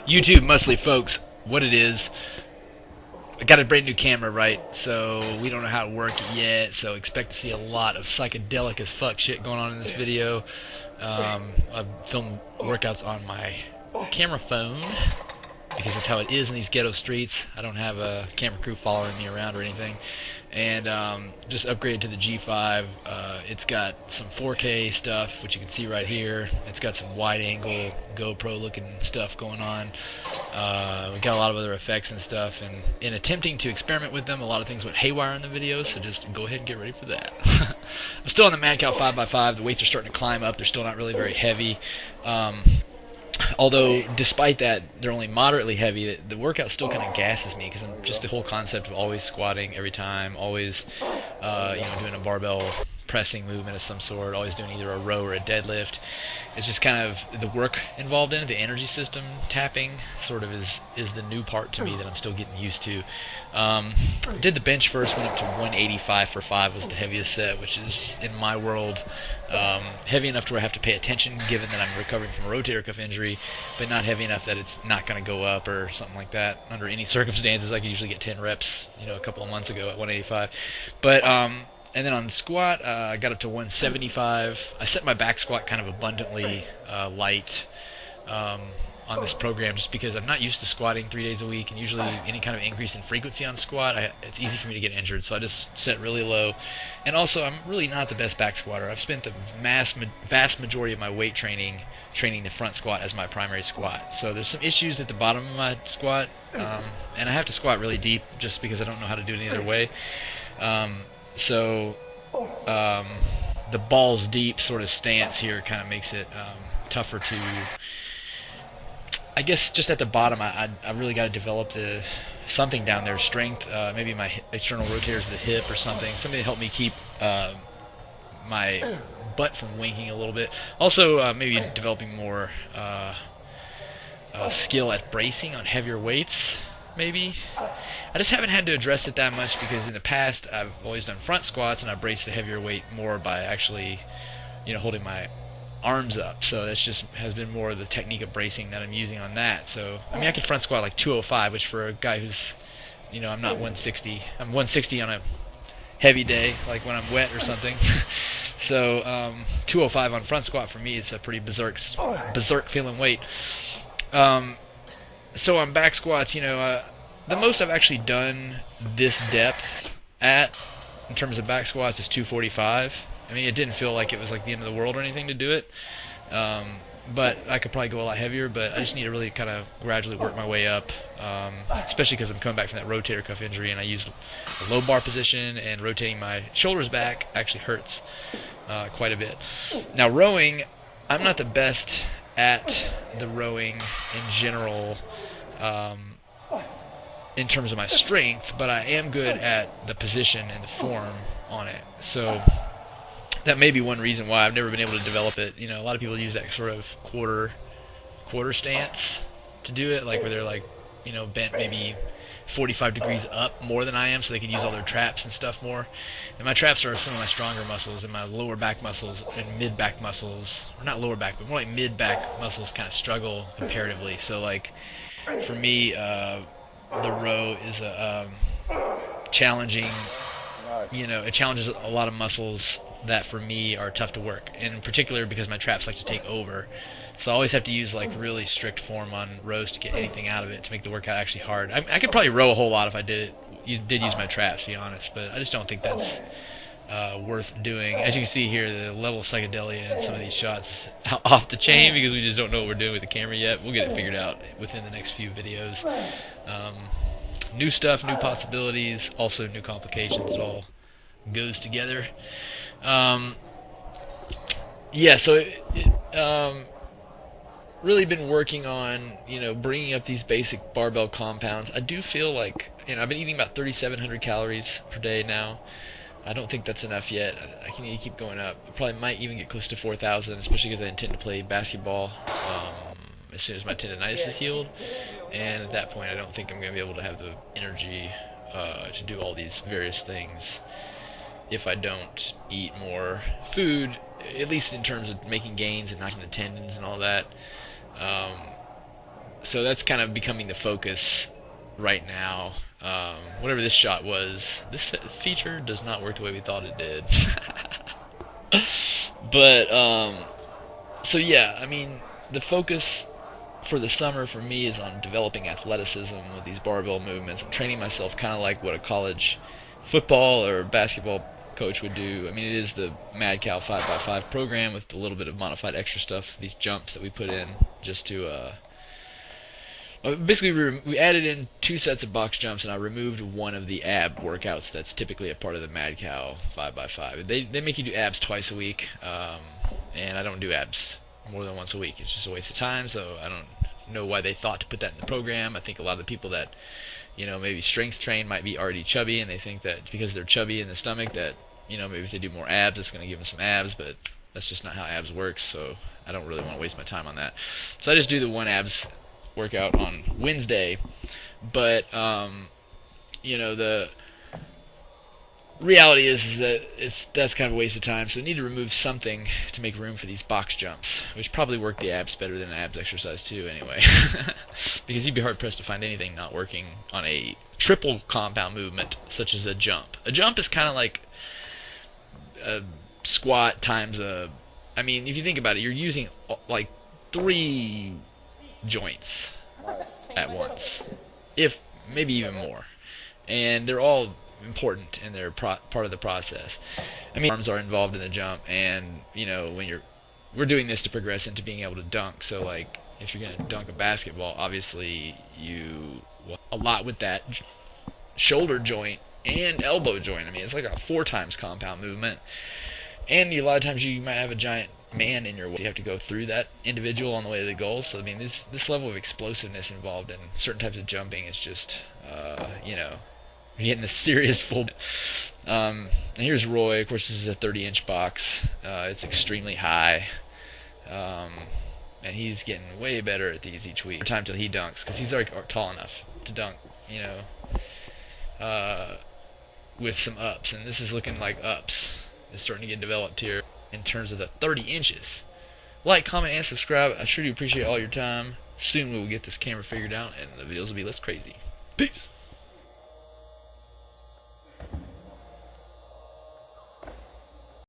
YouTube mostly, folks, what it is. I got a brand new camera, right? So we don't know how to work it yet. So expect to see a lot of psychedelic as fuck shit going on in this video. I film workouts on my camera phone because that's how it is in these ghetto streets. I don't have a camera crew following me around or anything. And just upgraded to the G5. It's got some 4K stuff, which you can see right here. It's got some wide-angle GoPro-looking stuff going on. We got a lot of other effects and stuff. And in attempting to experiment with them, a lot of things went haywire in the videos. So just go ahead and get ready for that. I'm still on the Mad Cow 5x5. The weights are starting to climb up. They're still not really very heavy. Although, despite that, they're only moderately heavy. The workout still kind of gasses me because I'm just the whole concept of always squatting every time, always, doing a barbell pressing movement of some sort, always doing either a row or a deadlift. It's just kind of the work involved in it. The energy system tapping sort of is the new part to me that I'm still getting used to. Did the bench first, went up to 185 for 5 was the heaviest set, which is, in my world, heavy enough to where I have to pay attention given that I'm recovering from a rotator cuff injury, but not heavy enough that it's not going to go up or something like that. Under any circumstances, I could usually get 10 reps, a couple of months ago at 185. But, and then on squat, I got up to 175. I set my back squat kind of abundantly light on this program just because I'm not used to squatting 3 days a week, and usually any kind of increase in frequency on squat, it's easy for me to get injured, so I just set really low. And also, I'm really not the best back squatter. I've spent the vast majority of my weight training the front squat as my primary squat. So there's some issues at the bottom of my squat, and I have to squat really deep just because I don't know how to do it any other way. The balls deep sort of stance here kind of makes it tougher to... I guess just at the bottom, I really got to develop something down there, strength, maybe my external rotators of the hip or something to help me keep my butt from winking a little bit. Also, maybe developing more skill at bracing on heavier weights, maybe. I just haven't had to address it that much because in the past I've always done front squats and I braced the heavier weight more by actually, holding my arms up. So that's just has been more of the technique of bracing that I'm using on that. So I can front squat like 205, which for a guy who's, I'm not 160. I'm 160 on a heavy day, like when I'm wet or something. So 205 on front squat for me is a pretty berserk feeling weight. So on back squats, the most I've actually done this depth at, in terms of back squats, is 245. It didn't feel like it was like the end of the world or anything to do it. But I could probably go a lot heavier, but I just need to really kind of gradually work my way up, especially because I'm coming back from that rotator cuff injury, and I used a low bar position, and rotating my shoulders back actually hurts quite a bit. Now rowing, I'm not the best at the rowing in general, in terms of my strength, but I am good at the position and the form on it. So that may be one reason why I've never been able to develop it. A lot of people use that sort of quarter stance to do it, like where they're like, bent maybe 45 degrees up more than I am, so they can use all their traps and stuff more. And my traps are some of my stronger muscles, and my lower back muscles and mid back muscles, or not lower back, but more like mid back muscles kind of struggle comparatively. So like for me, the row is a challenging, it challenges a lot of muscles that for me are tough to work, in particular because my traps like to take over. So I always have to use like really strict form on rows to get anything out of it, to make the workout actually hard. I could probably row a whole lot if I did use my traps, to be honest, but I just don't think that's worth doing. As you can see here, the level of psychedelia in some of these shots is off the chain because we just don't know what we're doing with the camera yet. We'll get it figured out within the next few videos. New stuff, new possibilities, also new complications. It all goes together. Really been working on, bringing up these basic barbell compounds. I do feel like, I've been eating about 3,700 calories per day now. I don't think that's enough yet. I can need to keep going up. I probably might even get close to 4,000, especially because I intend to play basketball as soon as my tendonitis is healed. And at that point, I don't think I'm going to be able to have the energy to do all these various things if I don't eat more food, at least in terms of making gains and knocking the tendons and all that. So that's kind of becoming the focus right now. Whatever this shot was, this feature does not work the way we thought it did. But so yeah, I mean, the focus for the summer for me is on developing athleticism with these barbell movements. I'm training myself kind of like what a college football or basketball coach would do. I mean, it is the Mad Cow 5x5 program with a little bit of modified extra stuff, these jumps that we put in just to basically we added in 2 sets of box jumps, and I removed one of the ab workouts that's typically a part of the Mad Cow 5x5. They make you do abs twice a week, and I don't do abs more than once a week. It's just a waste of time, so I don't know why they thought to put that in the program. I think a lot of the people that maybe strength train might be already chubby, and they think that because they're chubby in the stomach that maybe if they do more abs, it's going to give them some abs, but that's just not how abs works, so I don't really want to waste my time on that. So I just do the one abs workout on Wednesday, but the reality is that that's kind of a waste of time, so I need to remove something to make room for these box jumps, which probably work the abs better than the abs exercise too anyway. Because you'd be hard pressed to find anything not working on a triple compound movement such as a jump. A jump is kind of like a squat times I mean, if you think about it, you're using like 3 joints at once, if maybe even more, and they're all important in their part of the process. I mean, arms are involved in the jump, and when we're doing this to progress into being able to dunk. So like if you're going to dunk a basketball, obviously you a lot with that shoulder joint and elbow joint. I mean, it's like a 4 times compound movement, and a lot of times you might have a giant man in your way. You have to go through that individual on the way to the goal. So I mean, this level of explosiveness involved in certain types of jumping is just you're getting a serious full. And here's Roy. Of course, this is a 30-inch box. It's extremely high, and he's getting way better at these each week. Time till he dunks, because he's already tall enough to dunk. With some ups, and this is looking like ups. It's starting to get developed here in terms of the 30 inches. Like, comment, and subscribe. I sure do appreciate all your time. Soon we will get this camera figured out, and the videos will be less crazy. Peace.